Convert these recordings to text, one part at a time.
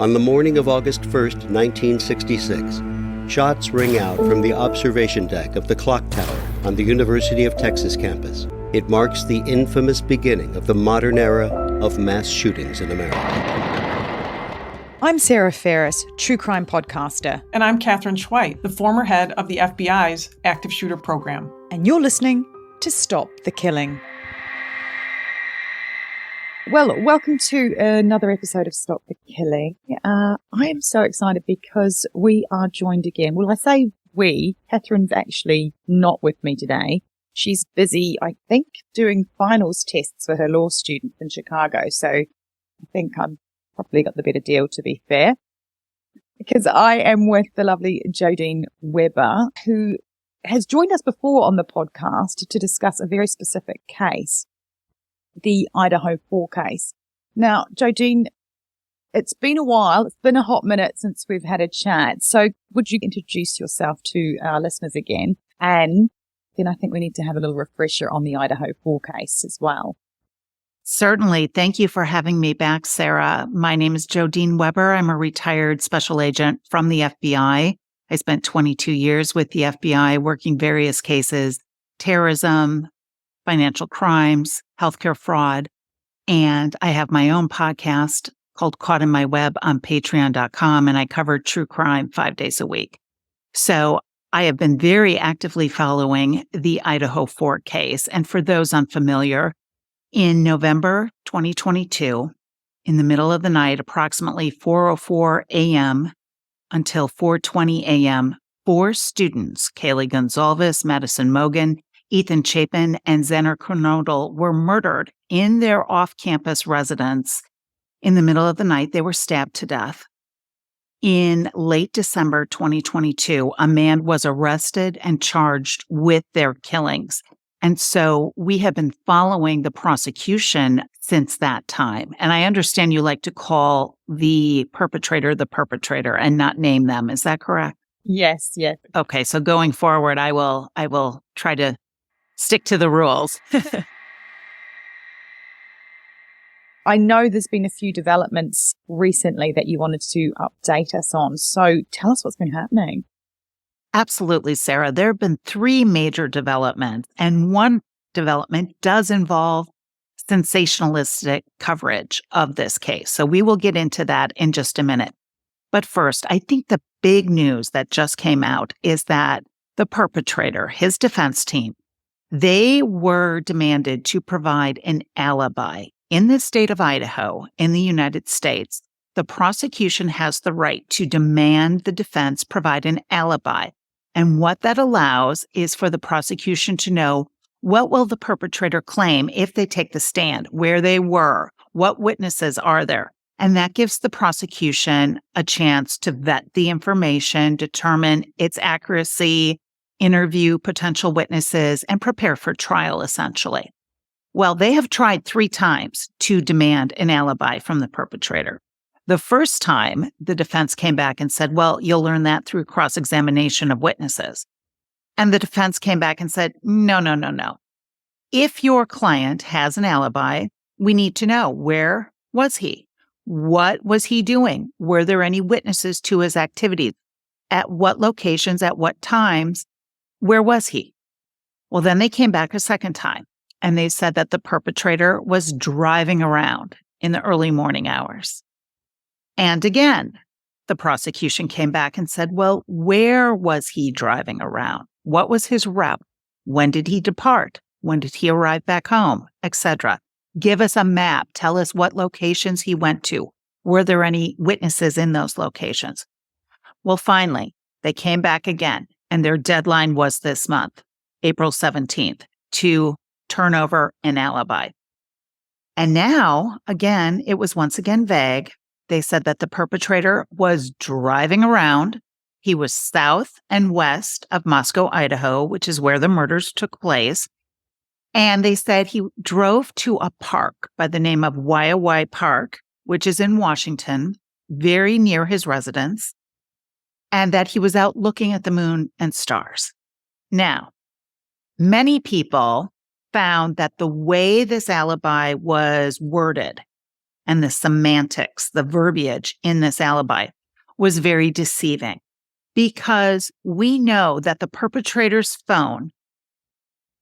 On the morning of August 1st, 1966, shots ring out from the observation deck of the clock tower on the University of Texas campus. It marks the infamous beginning of the modern era of mass shootings in America. I'm Sarah Ferris, true crime podcaster. And I'm Catherine Schweit, the former head of the FBI's active shooter program. And you're listening to Stop the Killing. Well, welcome to another episode of Stop the Killing. I am so excited because we are joined again. Well, I say we. Catherine's actually not with me today. She's busy, I think, doing finals tests for her law students in Chicago. So I think I'm probably got the better deal, to be fair. Because I am with the lovely Jodene Weber, who has joined us before on the podcast to discuss a very specific case. The Idaho Four case. Now, Jodene, it's been a while. It's been a hot minute since we've had a chat. So would you introduce yourself to our listeners again? And then I think we need to have a little refresher on the Idaho Four case as well. Certainly. Thank you for having me back, Sarah. My name is Jodene Weber. I'm a retired special agent from the FBI. I spent 22 years with the FBI working various cases, terrorism, financial crimes, healthcare fraud, and I have my own podcast called Caught in My Web on patreon.com, and I cover true crime 5 days a week. So I have been very actively following the Idaho Four case. And for those unfamiliar, in November 2022, in the middle of the night, approximately 4:04 a.m. until 4:20 a.m., 4 students, Kaylee Gonzalez, Madison Mogan, Ethan Chapin, and Zenner Kernodle, were murdered in their off-campus residence. In the middle of the night, they were stabbed to death. In late December 2022, a man was arrested and charged with their killings. And so we have been following the prosecution since that time. And I understand you like to call the perpetrator and not name them. Is that correct? Yes. Okay, so going forward, I will try to stick to the rules. I know there's been a few developments recently that you wanted to update us on. So tell us what's been happening. Absolutely, Sarah. There have been 3 major developments, and one development does involve sensationalistic coverage of this case. So we will get into that in just a minute. But first, I think the big news that just came out is that the perpetrator, his defense team, they were demanded to provide an alibi. In the state of Idaho, in the United States, the prosecution has the right to demand the defense provide an alibi. And what that allows is for the prosecution to know what will the perpetrator claim if they take the stand, where they were, what witnesses are there. And that gives the prosecution a chance to vet the information, determine its accuracy, interview potential witnesses, and prepare for trial, essentially. Well, they have tried 3 times to demand an alibi from the perpetrator. The first time, the defense came back and said, well, you'll learn that through cross-examination of witnesses. And the defense came back and said, no. If your client has an alibi, we need to know, where was he? What was he doing? Were there any witnesses to his activities? At what locations, at what times? Where was he? Well, then they came back a second time, and they said that the perpetrator was driving around in the early morning hours. And again, the prosecution came back and said, well, where was he driving around? What was his route? When did he depart? When did he arrive back home, etc.? Give us a map. Tell us what locations he went to. Were there any witnesses in those locations? Well, finally, they came back again, and their deadline was this month, April 17th, to turn over an alibi. And now, again, it was once again vague. They said that the perpetrator was driving around. He was south and west of Moscow, Idaho, which is where the murders took place. And they said he drove to a park by the name of Waiawai Park, which is in Washington, very near his residence, and that he was out looking at the moon and stars. Now, many people found that the way this alibi was worded and the semantics, the verbiage in this alibi was very deceiving because we know that the perpetrator's phone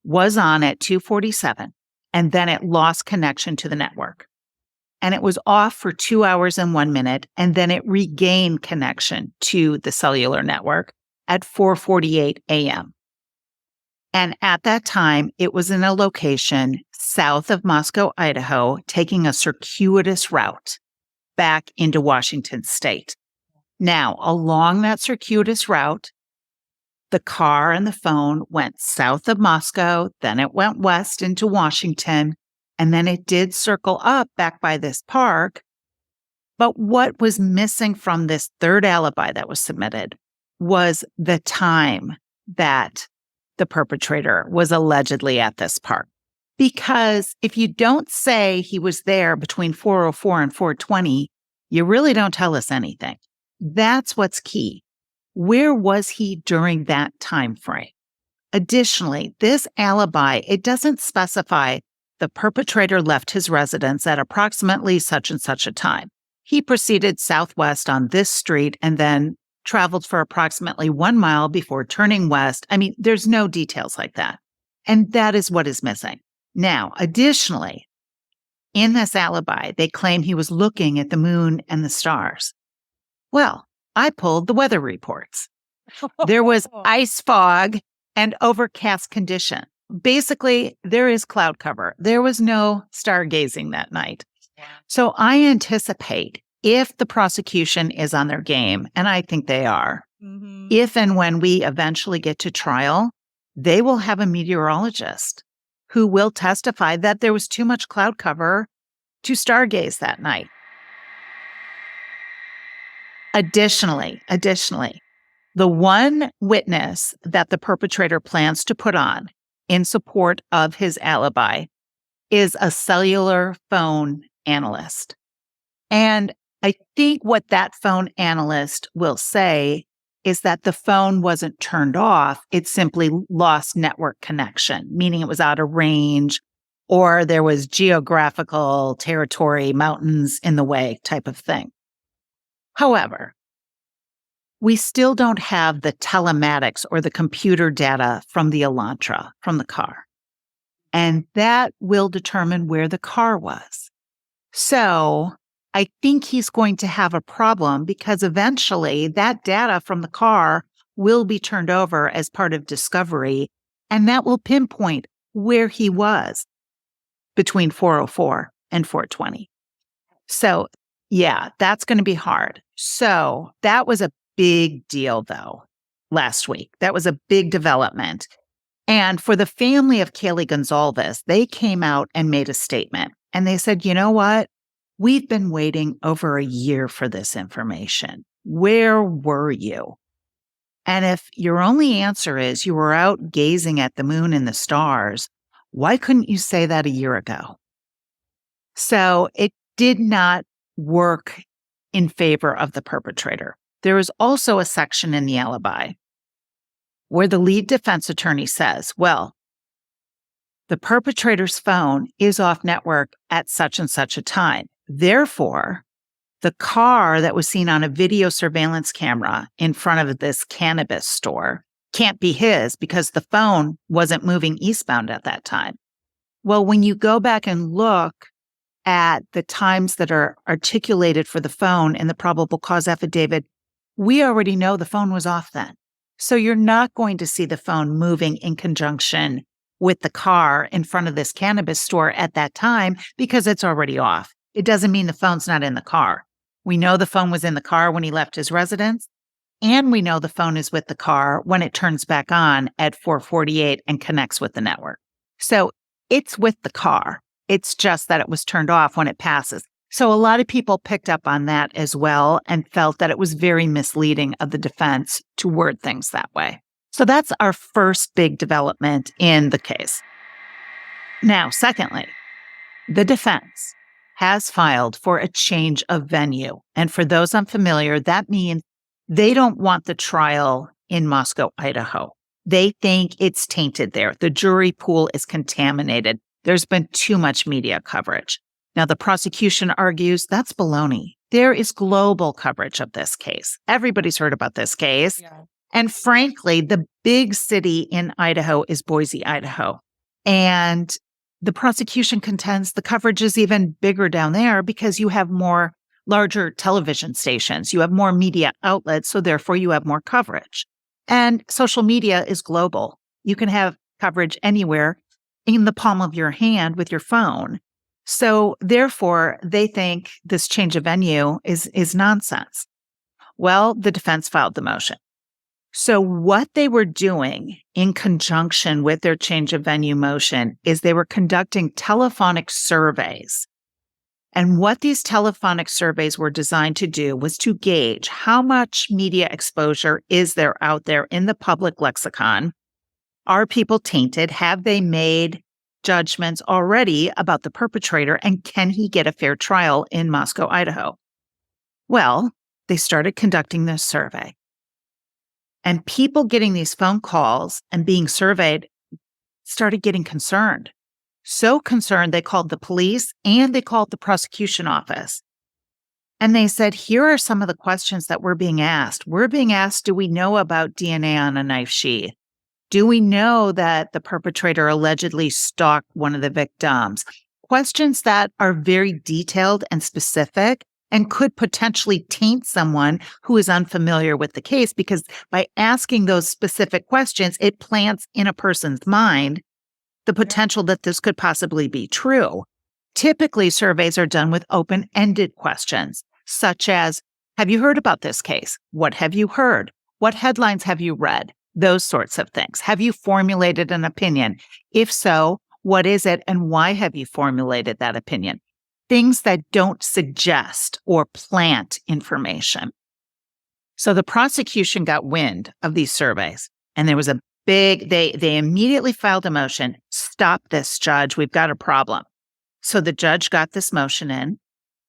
was on at 2:47 and then it lost connection to the network. And it was off for 2 hours and 1 minute, and then it regained connection to the cellular network at 4:48 a.m. And at that time, it was in a location south of Moscow, Idaho, taking a circuitous route back into Washington state. Now, along that circuitous route, the car and the phone went south of Moscow, then it went west into Washington, and then it did circle up back by this park. But what was missing from this third alibi that was submitted was the time that the perpetrator was allegedly at this park. Because if you don't say he was there between 4:04 and 4:20, you really don't tell us anything. That's what's key. Where was he during that time frame? Additionally, this alibi, it doesn't specify the perpetrator left his residence at approximately such and such a time. He proceeded southwest on this street and then traveled for approximately 1 mile before turning west. I mean, there's no details like that. And that is what is missing. Now, additionally, in this alibi, they claim he was looking at the moon and the stars. Well, I pulled the weather reports. There was ice fog and overcast condition. Basically, there is cloud cover. There was no stargazing that night. So I anticipate if the prosecution is on their game, and I think they are, if and when we eventually get to trial, they will have a meteorologist who will testify that there was too much cloud cover to stargaze that night. Additionally, the one witness that the perpetrator plans to put on in support of his alibi is a cellular phone analyst. And I think what that phone analyst will say is that the phone wasn't turned off. It simply lost network connection, meaning it was out of range or there was geographical territory, mountains in the way type of thing. However, we still don't have the telematics or the computer data from the Elantra, from the car. And that will determine where the car was. So I think he's going to have a problem because eventually that data from the car will be turned over as part of discovery, and that will pinpoint where he was between 4:04 and 4:20. So yeah, that's going to be hard. So that was a big deal, though, last week. That was a big development. And for the family of Kaylee Gonzalez, they came out and made a statement. And they said, you know what? We've been waiting over a year for this information. Where were you? And if your only answer is you were out gazing at the moon and the stars, why couldn't you say that a year ago? So it did not work in favor of the perpetrator. There is also a section in the alibi where the lead defense attorney says, well, the perpetrator's phone is off network at such and such a time. Therefore, the car that was seen on a video surveillance camera in front of this cannabis store can't be his because the phone wasn't moving eastbound at that time. Well, when you go back and look at the times that are articulated for the phone in the probable cause affidavit, we already know the phone was off then. So you're not going to see the phone moving in conjunction with the car in front of this cannabis store at that time because it's already off. It doesn't mean the phone's not in the car. We know the phone was in the car when he left his residence, and we know the phone is with the car when it turns back on at 4:48 and connects with the network. So it's with the car. It's just that it was turned off when it passes. So a lot of people picked up on that as well and felt that it was very misleading of the defense to word things that way. So that's our first big development in the case. Now, secondly, the defense has filed for a change of venue. And for those unfamiliar, that means they don't want the trial in Moscow, Idaho. They think it's tainted there. The jury pool is contaminated. There's been too much media coverage. Now, the prosecution argues that's baloney. There is global coverage of this case. Everybody's heard about this case. Yeah. And frankly, the big city in Idaho is Boise, Idaho. And the prosecution contends the coverage is even bigger down there because you have more larger television stations. You have more media outlets, so therefore you have more coverage. And social media is global. You can have coverage anywhere in the palm of your hand with your phone. So therefore, they think this change of venue is nonsense. Well, the defense filed the motion. So what they were doing in conjunction with their change of venue motion is they were conducting telephonic surveys. And what these telephonic surveys were designed to do was to gauge how much media exposure is there out there in the public lexicon. Are people tainted? Have they made judgments already about the perpetrator? And can he get a fair trial in Moscow, Idaho? Well, they started conducting this survey. And people getting these phone calls and being surveyed started getting concerned. So concerned, they called the police and they called the prosecution office. And they said, here are some of the questions that we're being asked. We're being asked, do we know about DNA on a knife sheath? Do we know that the perpetrator allegedly stalked one of the victims? Questions that are very detailed and specific and could potentially taint someone who is unfamiliar with the case, because by asking those specific questions, it plants in a person's mind the potential that this could possibly be true. Typically, surveys are done with open-ended questions, such as, have you heard about this case? What have you heard? What headlines have you read? Those sorts of things. Have you formulated an opinion? If so, what is it and why have you formulated that opinion? Things that don't suggest or plant information. So the prosecution got wind of these surveys, and there was a they immediately filed a motion. Stop this, judge. We've got a problem. So the judge got this motion in.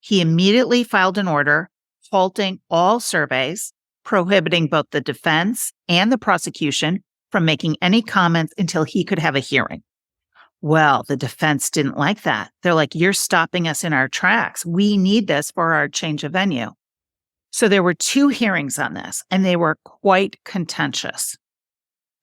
He immediately filed an order halting all surveys, prohibiting both the defense and the prosecution from making any comments until he could have a hearing. Well, the defense didn't like that. They're like, you're stopping us in our tracks. We need this for our change of venue. So there were 2 hearings on this, and they were quite contentious.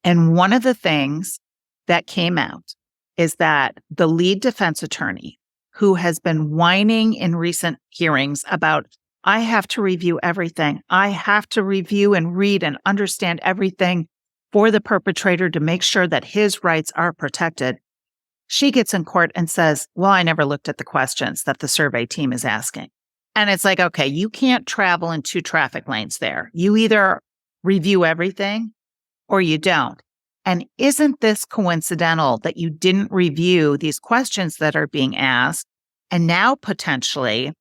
And one of the things that came out is that the lead defense attorney, who has been whining in recent hearings about, I have to review everything. I have to review and read and understand everything for the perpetrator to make sure that his rights are protected. She gets in court and says, well, I never looked at the questions that the survey team is asking. And it's like, okay, you can't travel in 2 traffic lanes there. You either review everything or you don't. And isn't this coincidental that you didn't review these questions that are being asked? And now potentially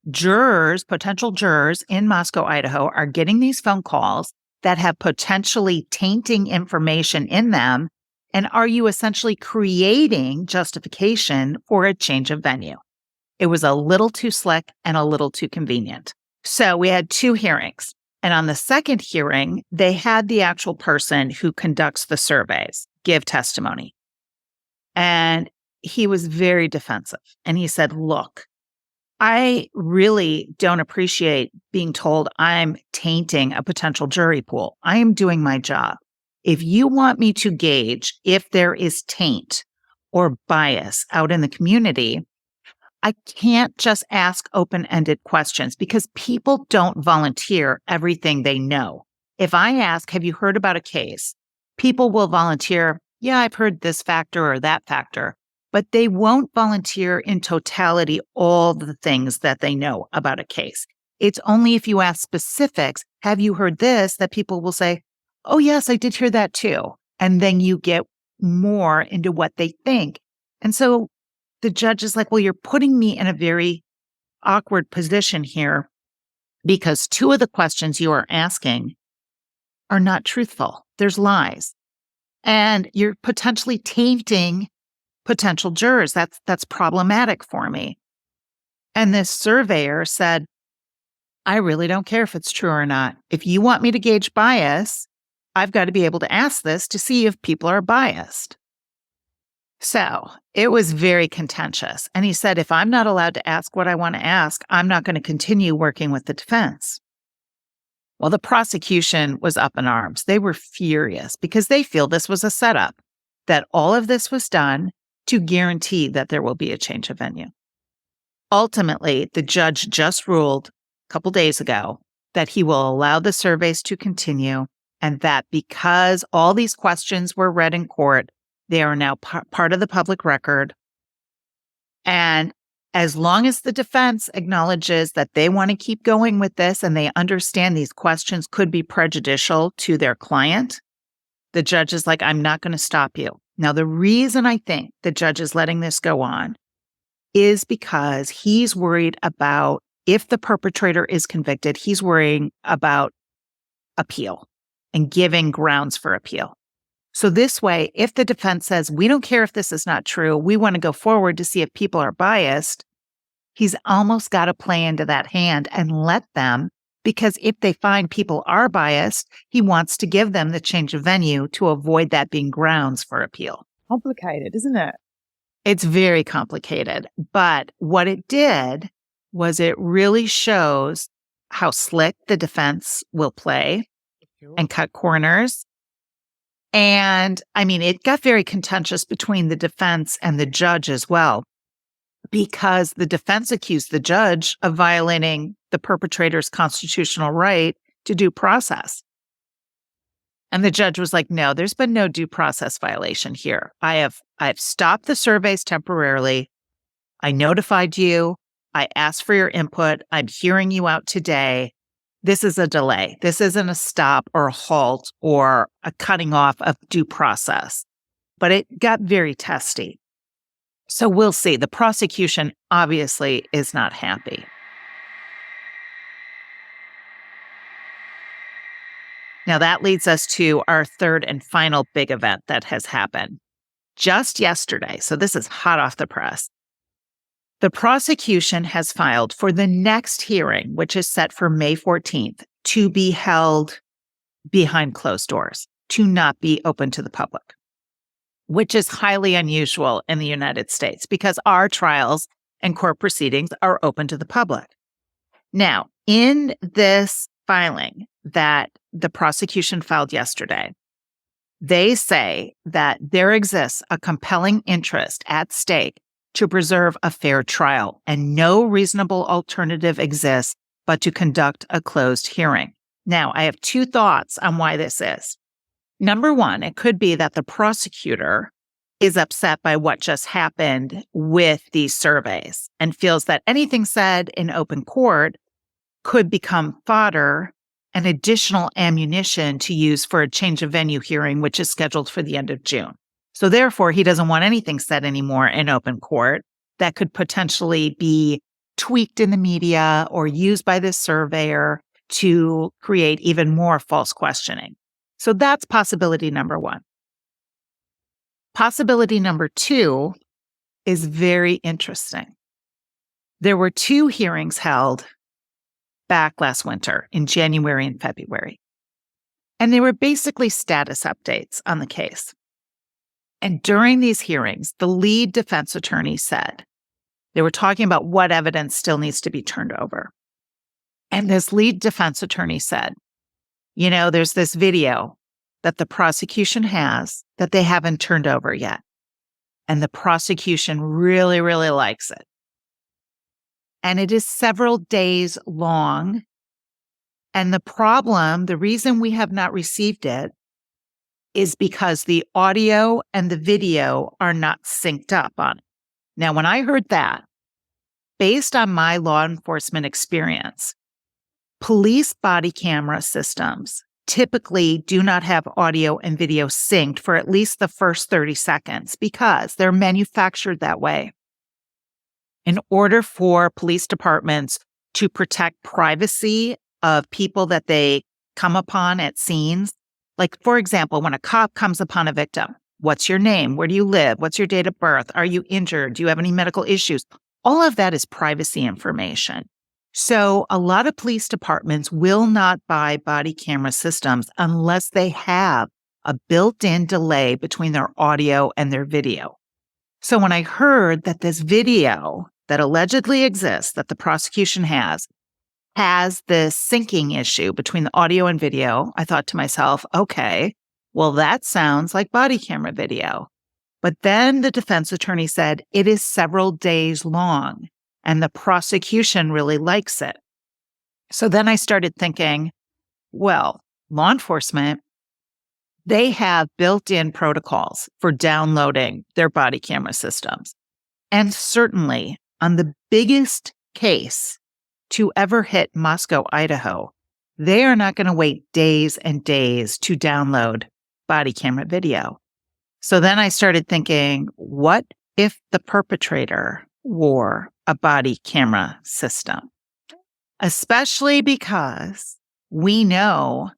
potential jurors in Moscow, Idaho are getting these phone calls that have potentially tainting information in them. And are you essentially creating justification for a change of venue? It was a little too slick and a little too convenient. So we had 2 hearings. And on the second hearing, they had the actual person who conducts the surveys give testimony. And he was very defensive. And he said, look, I really don't appreciate being told I'm tainting a potential jury pool. I am doing my job. If you want me to gauge if there is taint or bias out in the community, I can't just ask open-ended questions because people don't volunteer everything they know. If I ask, have you heard about a case? People will volunteer, yeah, I've heard this factor or that factor, but they won't volunteer in totality all the things that they know about a case. It's only if you ask specifics, have you heard this, that people will say, oh, yes, I did hear that too. And then you get more into what they think. And so the judge is like, well, you're putting me in a very awkward position here because 2 of the questions you are asking are not truthful. There's lies. And you're potentially tainting potential jurors. That's problematic for me. And this surveyor said, I really don't care if it's true or not. If you want me to gauge bias, I've got to be able to ask this to see if people are biased. So it was very contentious. And he said, if I'm not allowed to ask what I want to ask, I'm not going to continue working with the defense. Well, the prosecution was up in arms. They were furious because they feel this was a setup, that all of this was done to guarantee that there will be a change of venue. Ultimately, the judge just ruled a couple days ago that he will allow the surveys to continue, and that because all these questions were read in court, they are now part of the public record. And as long as the defense acknowledges that they want to keep going with this and they understand these questions could be prejudicial to their client, the judge is like, I'm not going to stop you. Now, the reason I think the judge is letting this go on is because he's worried about, if the perpetrator is convicted, he's worrying about appeal and giving grounds for appeal. So this way, if the defense says, we don't care if this is not true, we want to go forward to see if people are biased, he's almost got to play into that hand and let them, because if they find people are biased, he wants to give them the change of venue to avoid that being grounds for appeal. Complicated, isn't it? It's very complicated. But what it did was it really shows how slick the defense will play and cut corners. And I mean, it got very contentious between the defense and the judge as well, because the defense accused the judge of violating the perpetrator's constitutional right to due process. And the judge was like, no, there's been no due process violation here. I've stopped the surveys temporarily. I notified you. I asked for your input. I'm hearing you out today. This is a delay. This isn't a stop or a halt or a cutting off of due process. But it got very testy. So we'll see. The prosecution obviously is not happy. Now that leads us to our third and final big event that has happened just yesterday. So this is hot off the press. The prosecution has filed for the next hearing, which is set for May 14th, to be held behind closed doors, to not be open to the public, which is highly unusual in the United States because our trials and court proceedings are open to the public. Now, in this filing that the prosecution filed yesterday, they say that there exists a compelling interest at stake to preserve a fair trial, and no reasonable alternative exists but to conduct a closed hearing. Now, I have two thoughts on why this is. Number one, it could be that the prosecutor is upset by what just happened with these surveys and feels that anything said in open court could become fodder and additional ammunition to use for a change of venue hearing, which is scheduled for the end of June. So therefore, he doesn't want anything said anymore in open court that could potentially be tweaked in the media or used by this surveyor to create even more false questioning. So that's possibility number one. Possibility number two is very interesting. There were two hearings held back last winter in January and February, and they were basically status updates on the case. And during these hearings, the lead defense attorney said, they were talking about what evidence still needs to be turned over. And this lead defense attorney said, you know, there's this video that the prosecution has that they haven't turned over yet. And the prosecution really, really likes it. And it is several days long. And the reason we have not received it is because the audio and the video are not synced up on it. Now, when I heard that, based on my law enforcement experience, police body camera systems typically do not have audio and video synced for at least the first 30 seconds because they're manufactured that way. In order for police departments to protect privacy of people that they come upon at scenes, like, for example, when a cop comes upon a victim, what's your name? Where do you live? What's your date of birth? Are you injured? Do you have any medical issues? All of that is privacy information. So a lot of police departments will not buy body camera systems unless they have a built-in delay between their audio and their video. So when I heard that this video that allegedly exists, that the prosecution has this syncing issue between the audio and video, I thought to myself, okay, well, that sounds like body camera video. But then the defense attorney said it is several days long and the prosecution really likes it. So then I started thinking, well, law enforcement, they have built-in protocols for downloading their body camera systems. And certainly on the biggest case to ever hit Moscow, Idaho, they are not going to wait days and days to download body camera video. So then I started thinking, what if the perpetrator wore a body camera system? Especially because we know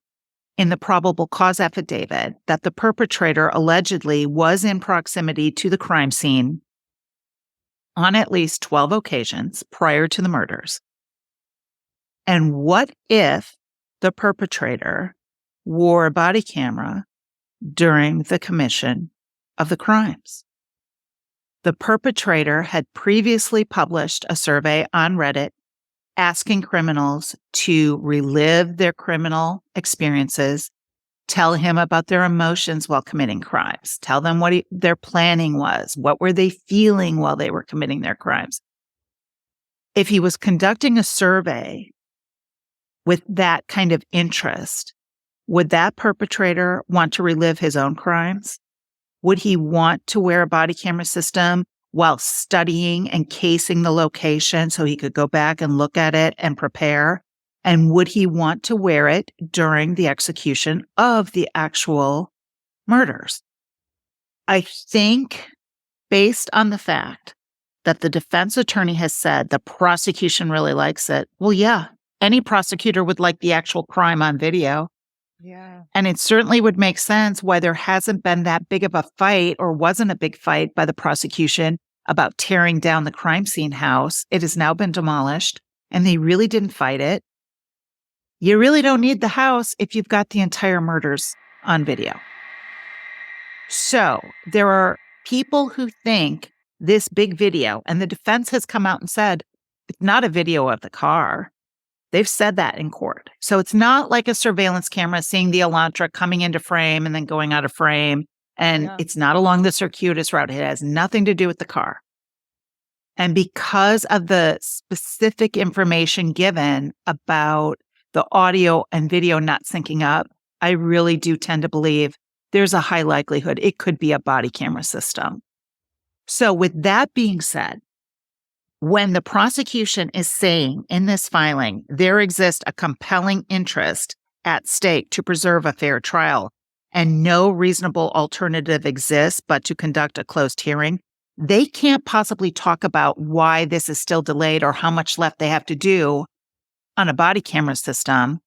in the probable cause affidavit that the perpetrator allegedly was in proximity to the crime scene on at least 12 occasions prior to the murders. And what if the perpetrator wore a body camera during the commission of the crimes? The perpetrator had previously published a survey on Reddit asking criminals to relive their criminal experiences, tell him about their emotions while committing crimes, tell them what their planning was, what were they feeling while they were committing their crimes. If he was conducting a survey with that kind of interest, would that perpetrator want to relive his own crimes? Would he want to wear a body camera system while studying and casing the location so he could go back and look at it and prepare? And would he want to wear it during the execution of the actual murders? I think, based on the fact that the defense attorney has said the prosecution really likes it, well, yeah, any prosecutor would like the actual crime on video. Yeah. And it certainly would make sense why there hasn't been that big of a fight, or wasn't a big fight by the prosecution about tearing down the crime scene house. It has now been demolished and they really didn't fight it. You really don't need the house if you've got the entire murders on video. So there are people who think this big video, and the defense has come out and said it's not a video of the car. They've said that in court. So it's not like a surveillance camera seeing the Elantra coming into frame and then going out of frame. And it's not along the circuitous route. It has nothing to do with the car. And because of the specific information given about the audio and video not syncing up, I really do tend to believe there's a high likelihood it could be a body camera system. So with that being said, when the prosecution is saying in this filing, there exists a compelling interest at stake to preserve a fair trial and no reasonable alternative exists but to conduct a closed hearing, they can't possibly talk about why this is still delayed or how much left they have to do on a body camera system,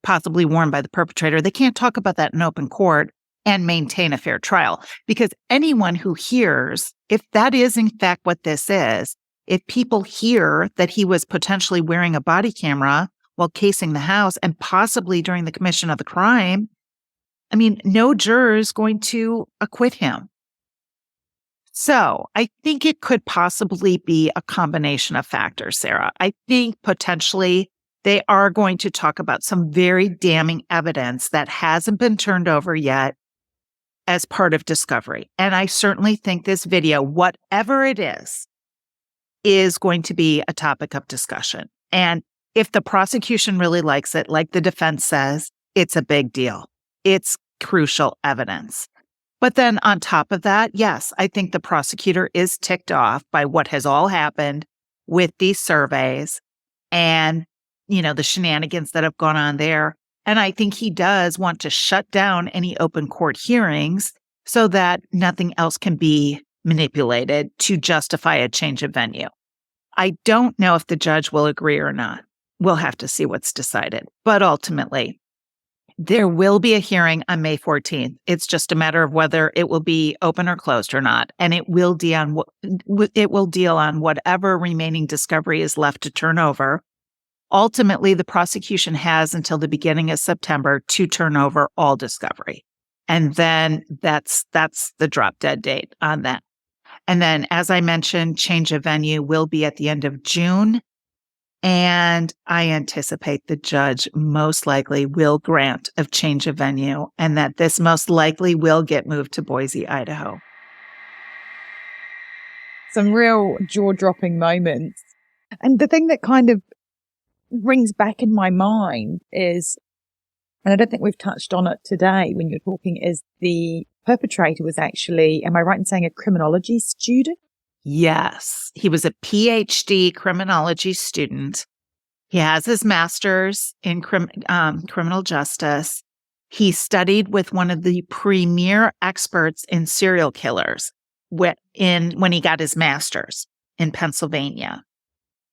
possibly worn by the perpetrator. They can't talk about that in open court and maintain a fair trial, because anyone who hears, if that is in fact what this is, if people hear that he was potentially wearing a body camera while casing the house and possibly during the commission of the crime, I mean, no juror is going to acquit him. So I think it could possibly be a combination of factors, Sarah. I think potentially they are going to talk about some very damning evidence that hasn't been turned over yet as part of discovery. And I certainly think this video, whatever it is going to be a topic of discussion. And if the prosecution really likes it, like the defense says, it's a big deal. It's crucial evidence. But then on top of that, yes, I think the prosecutor is ticked off by what has all happened with these surveys and, the shenanigans that have gone on there. And I think he does want to shut down any open court hearings so that nothing else can be manipulated to justify a change of venue. I don't know if the judge will agree or not. We'll have to see what's decided. But ultimately, there will be a hearing on May 14th. It's just a matter of whether it will be open or closed or not. And it will deal on whatever remaining discovery is left to turn over. Ultimately, the prosecution has until the beginning of September to turn over all discovery. And then that's the drop dead date on that. And then, as I mentioned, change of venue will be at the end of June. And I anticipate the judge most likely will grant a change of venue and that this most likely will get moved to Boise, Idaho. Some real jaw-dropping moments. And the thing that kind of rings back in my mind is, and I don't think we've touched on it today when you're talking, is the perpetrator was actually, am I right in saying, a criminology student? Yes, he was a PhD criminology student. He has his master's in criminal justice. He studied with one of the premier experts in serial killers when he got his master's in Pennsylvania.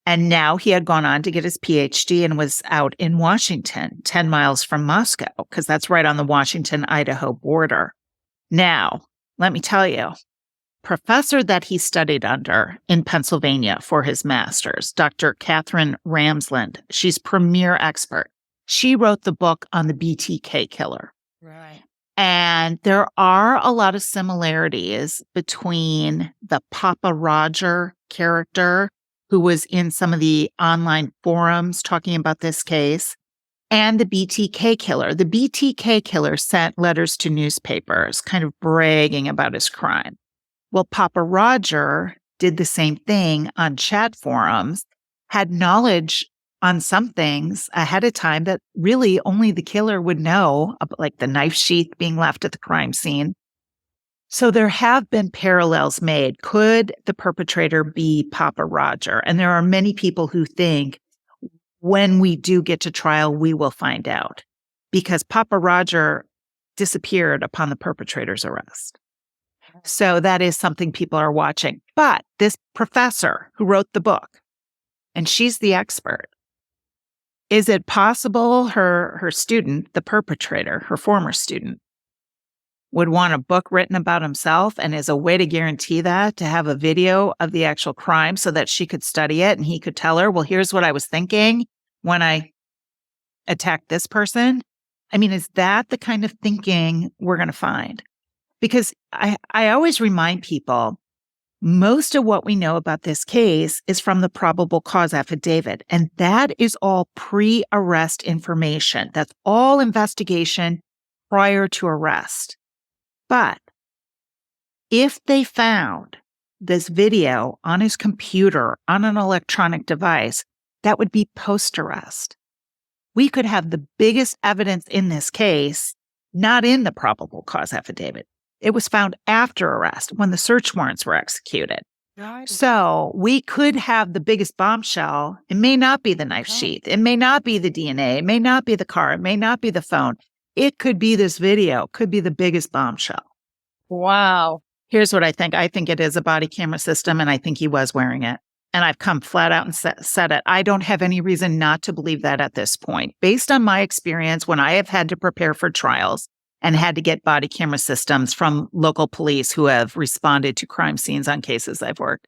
And now he had gone on to get his PhD and was out in Washington, 10 miles from Moscow, because that's right on the Washington-Idaho border. Now, let me tell you, professor that he studied under in Pennsylvania for his master's, Dr. Catherine Ramsland, she's premier expert. She wrote the book on the BTK killer. Right. And there are a lot of similarities between the Papa Roger character, who was in some of the online forums talking about this case, and the BTK killer. The BTK killer sent letters to newspapers, kind of bragging about his crime. Well, Papa Roger did the same thing on chat forums, had knowledge on some things ahead of time that really only the killer would know, like the knife sheath being left at the crime scene. So there have been parallels made. Could the perpetrator be Papa Roger? And there are many people who think when we do get to trial, we will find out, because Papa Roger disappeared upon the perpetrator's arrest. So that is something people are watching. But this professor who wrote the book, and she's the expert, is it possible her student, the perpetrator, her former student, would want a book written about himself, and as a way to guarantee that, to have a video of the actual crime so that she could study it and he could tell her, well, here's what I was thinking when I attacked this person? I mean, is that the kind of thinking we're going to find? Because I always remind people, most of what we know about this case is from the probable cause affidavit, and that is all pre-arrest information. That's all investigation prior to arrest. But if they found this video on his computer, on an electronic device, that would be post-arrest. We could have the biggest evidence in this case, not in the probable cause affidavit. It was found after arrest when the search warrants were executed. Right. So we could have the biggest bombshell. It may not be the knife sheath. It may not be the DNA. It may not be the car. It may not be the phone. It could be this video, could be the biggest bombshell. Wow. Here's what I think. I think it is a body camera system, and I think he was wearing it. And I've come flat out and said it. I don't have any reason not to believe that at this point. Based on my experience when I have had to prepare for trials and had to get body camera systems from local police who have responded to crime scenes on cases I've worked,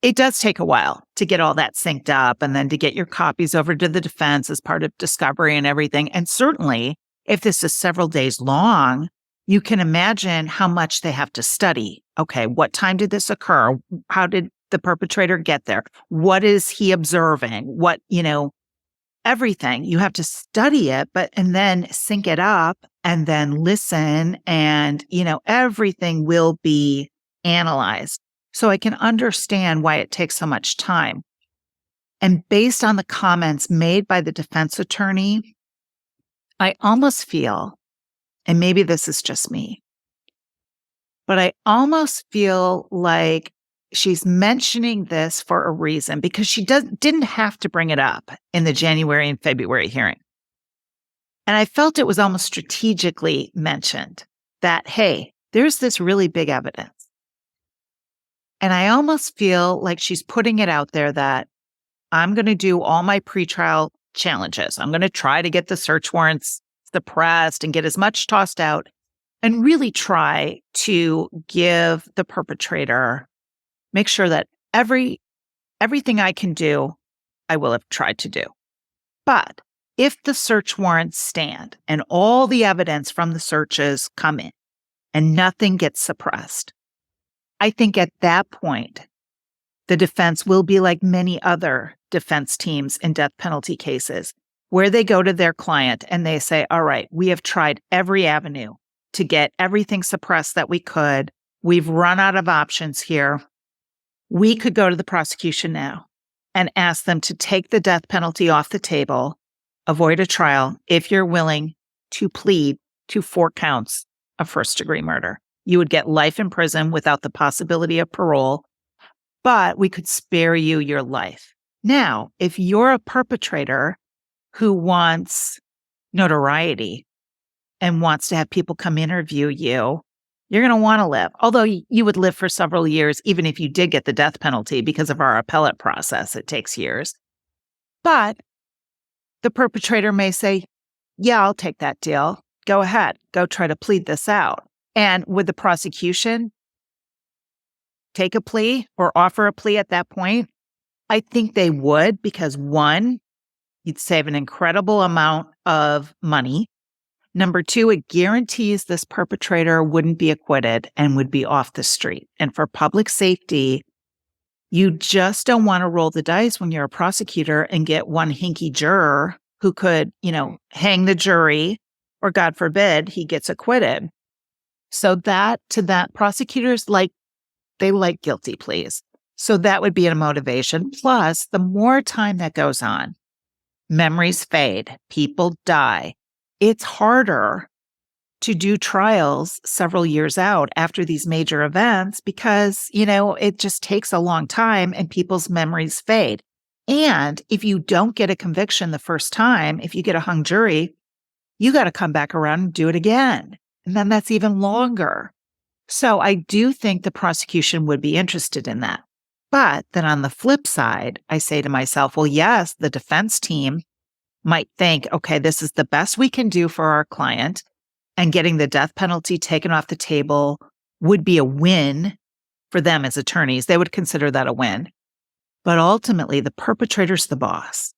it does take a while to get all that synced up and then to get your copies over to the defense as part of discovery and everything. And certainly, if this is several days long, you can imagine how much they have to study. Okay, what time did this occur? How did the perpetrator get there? What is he observing? What, everything. You have to study it, and then sync it up and then listen, and, everything will be analyzed. So I can understand why it takes so much time. And based on the comments made by the defense attorney, I almost feel, and maybe this is just me, but I almost feel like she's mentioning this for a reason, because she didn't have to bring it up in the January and February hearing. And I felt it was almost strategically mentioned that, hey, there's this really big evidence. And I almost feel like she's putting it out there that I'm going to do all my pretrial challenges. I'm going to try to get the search warrants suppressed and get as much tossed out, and really try to give the perpetrator, make sure that everything I can do, I will have tried to do. But if the search warrants stand and all the evidence from the searches come in and nothing gets suppressed, I think at that point, the defense will be like many other defense teams in death penalty cases, where they go to their client and they say, all right, we have tried every avenue to get everything suppressed that we could. We've run out of options here. We could go to the prosecution now and ask them to take the death penalty off the table, avoid a trial, if you're willing to plead to 4 counts of first-degree murder. You would get life in prison without the possibility of parole, but we could spare you your life. Now, if you're a perpetrator who wants notoriety and wants to have people come interview you, you're going to want to live. Although you would live for several years, even if you did get the death penalty, because of our appellate process, it takes years. But the perpetrator may say, yeah, I'll take that deal. Go ahead. Go try to plead this out. And would the prosecution take a plea or offer a plea at that point? I think they would, because 1, you'd save an incredible amount of money. Number 2, it guarantees this perpetrator wouldn't be acquitted and would be off the street. And for public safety, you just don't want to roll the dice when you're a prosecutor and get one hinky juror who could, hang the jury, or God forbid, he gets acquitted. So that, to that, prosecutors they like guilty pleas. So that would be a motivation. Plus, the more time that goes on, memories fade, people die. It's harder to do trials several years out after these major events because, it just takes a long time and people's memories fade. And if you don't get a conviction the first time, if you get a hung jury, you got to come back around and do it again. And then that's even longer. So I do think the prosecution would be interested in that. But then on the flip side, I say to myself, well, yes, the defense team might think, okay, this is the best we can do for our client, and getting the death penalty taken off the table would be a win for them as attorneys. They would consider that a win. But ultimately, the perpetrator's the boss.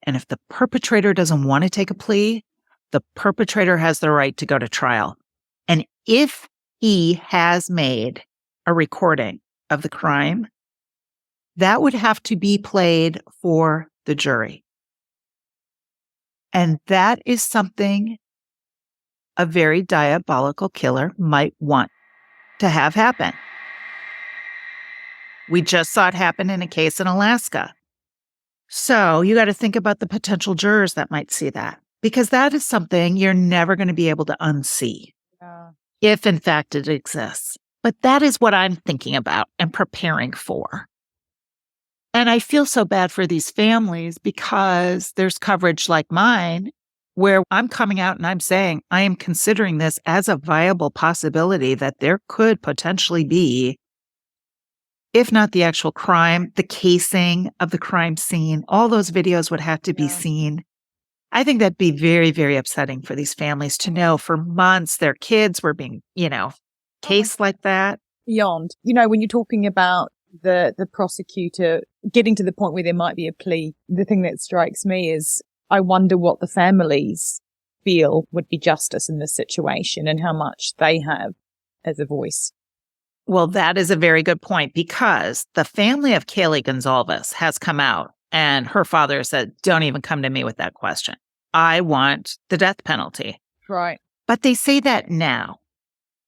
And if the perpetrator doesn't want to take a plea, the perpetrator has the right to go to trial. And if he has made a recording of the crime, that would have to be played for the jury. And that is something a very diabolical killer might want to have happen. We just saw it happen in a case in Alaska. So you got to think about the potential jurors that might see that, because that is something you're never going to be able to unsee. Yeah. If in fact it exists. But that is what I'm thinking about and preparing for. And I feel so bad for these families because there's coverage like mine where I'm coming out and I'm saying, I am considering this as a viable possibility that there could potentially be, if not the actual crime, the casing of the crime scene. All those videos would have to be seen. I think that'd be very, very upsetting for these families to know for months their kids were being, cased like that. Beyond, when you're talking about the prosecutor getting to the point where there might be a plea, the thing that strikes me is I wonder what the families feel would be justice in this situation and how much they have as a voice. Well, that is a very good point, because the family of Kaylee Gonzalez has come out and her father said, don't even come to me with that question. I want the death penalty. Right. But they say that now.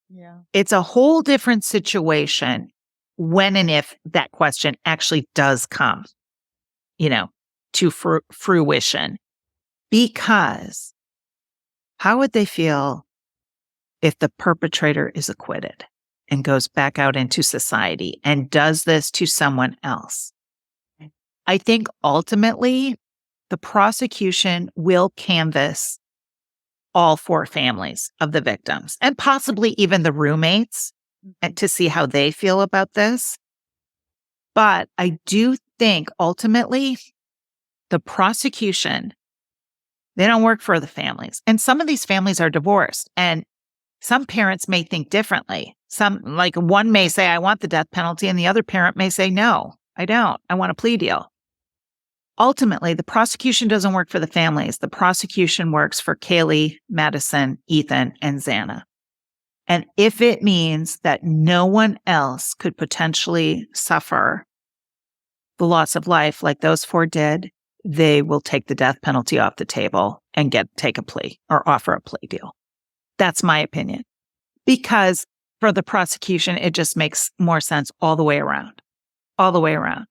Yeah. It's a whole different situation when and if that question actually does come, to fruition. Because how would they feel if the perpetrator is acquitted and goes back out into society and does this to someone else? I think ultimately the prosecution will canvass all 4 families of the victims and possibly even the roommates and to see how they feel about this. But I do think ultimately the prosecution, they don't work for the families. And some of these families are divorced, and some parents may think differently. One may say, I want the death penalty, and the other parent may say, no, I don't. I want a plea deal. Ultimately, the prosecution doesn't work for the families. The prosecution works for Kaylee, Madison, Ethan, and Xana. And if it means that no one else could potentially suffer the loss of life like those four did, they will take the death penalty off the table and take a plea or offer a plea deal. That's my opinion. Because for the prosecution, it just makes more sense all the way around. All the way around.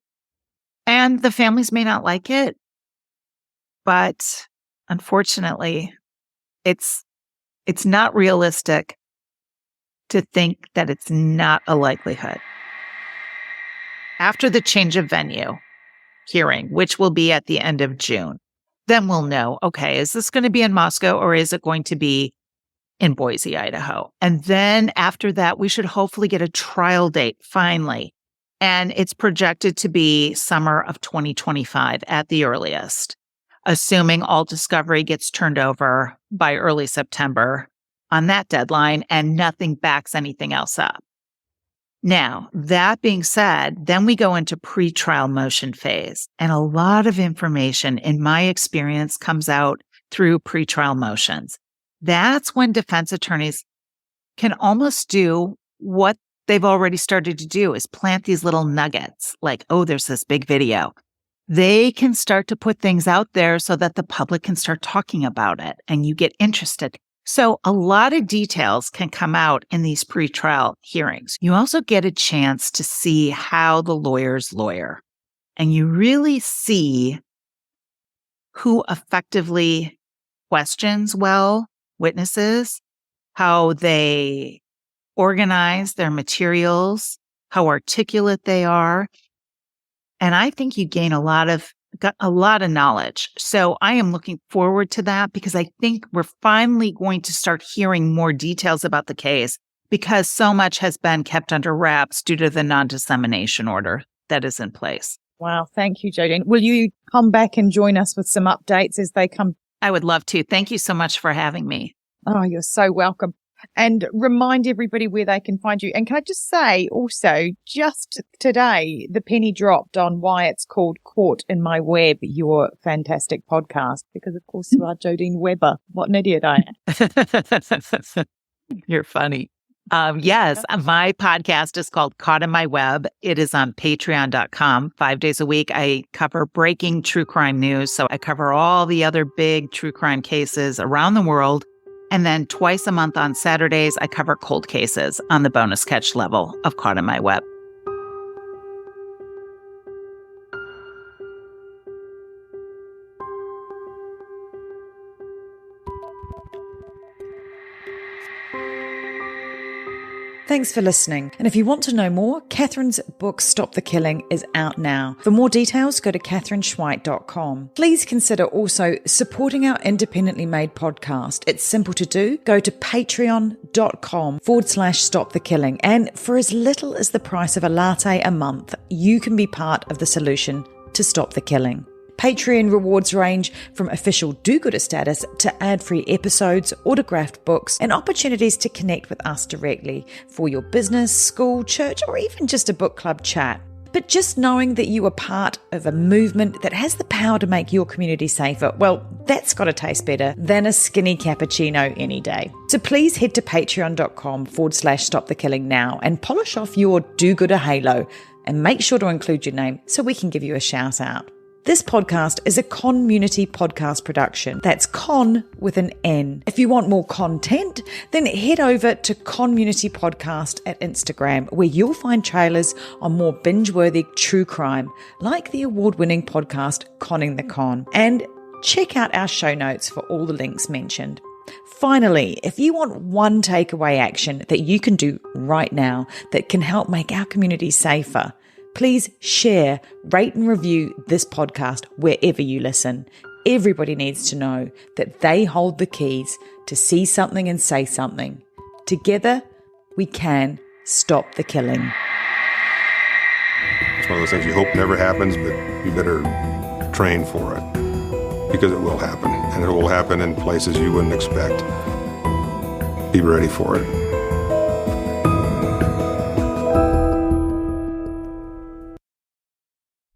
And the families may not like it, but unfortunately, it's not realistic to think that it's not a likelihood. After the change of venue hearing, which will be at the end of June, then we'll know, okay, is this going to be in Moscow or is it going to be in Boise, Idaho? And then after that, we should hopefully get a trial date finally. And it's projected to be summer of 2025 at the earliest, assuming all discovery gets turned over by early September on that deadline and nothing backs anything else up. Now, that being said, then we go into pretrial motion phase. And a lot of information, in my experience, comes out through pretrial motions. That's when defense attorneys can almost do what they've already started to do, is plant these little nuggets like, oh, there's this big video. They can start to put things out there so that the public can start talking about it and you get interested. So a lot of details can come out in these pretrial hearings. You also get a chance to see how the lawyers lawyer, and you really see who effectively questions well witnesses, how they organize their materials, how articulate they are. And I think you gain a lot of knowledge. So I am looking forward to that because I think we're finally going to start hearing more details about the case because so much has been kept under wraps due to the non-dissemination order that is in place. Wow. Thank you, Jodene. Will you come back and join us with some updates as they come? I would love to. Thank you so much for having me. Oh, you're so welcome. And remind everybody where they can find you. And can I just say also, just today, the penny dropped on why it's called Caught in My Web, your fantastic podcast, because of course you are Jodene Weber. What an idiot I am. You're funny. Yes, my podcast is called Caught in My Web. It is on patreon.com 5 days a week. I cover breaking true crime news. So I cover all the other big true crime cases around the world. And then twice a month on Saturdays, I cover cold cases on the bonus catch level of Caught in My Web. Thanks for listening. And if you want to know more, Catherine's book, Stop the Killing, is out now. For more details, go to catherineschweit.com. Please consider also supporting our independently made podcast. It's simple to do. Go to patreon.com/Stop the Killing. And for as little as the price of a latte a month, you can be part of the solution to stop the killing. Patreon rewards range from official do-gooder status to ad-free episodes, autographed books, and opportunities to connect with us directly for your business, school, church, or even just a book club chat. But just knowing that you are part of a movement that has the power to make your community safer, well, that's got to taste better than a skinny cappuccino any day. So please head to patreon.com/Stop the Killing now and polish off your do-gooder halo and make sure to include your name so we can give you a shout out. This podcast is a Community podcast production. That's Con with an N. If you want more content, then head over to Community Podcast at Instagram, where you'll find trailers on more binge-worthy true crime, like the award-winning podcast Conning the Con. And check out our show notes for all the links mentioned. Finally, if you want one takeaway action that you can do right now that can help make our community safer, please share, rate and review this podcast wherever you listen. Everybody needs to know that they hold the keys to see something and say something. Together, we can stop the killing. It's one of those things you hope never happens, but you better train for it because it will happen. And it will happen in places you wouldn't expect. Be ready for it.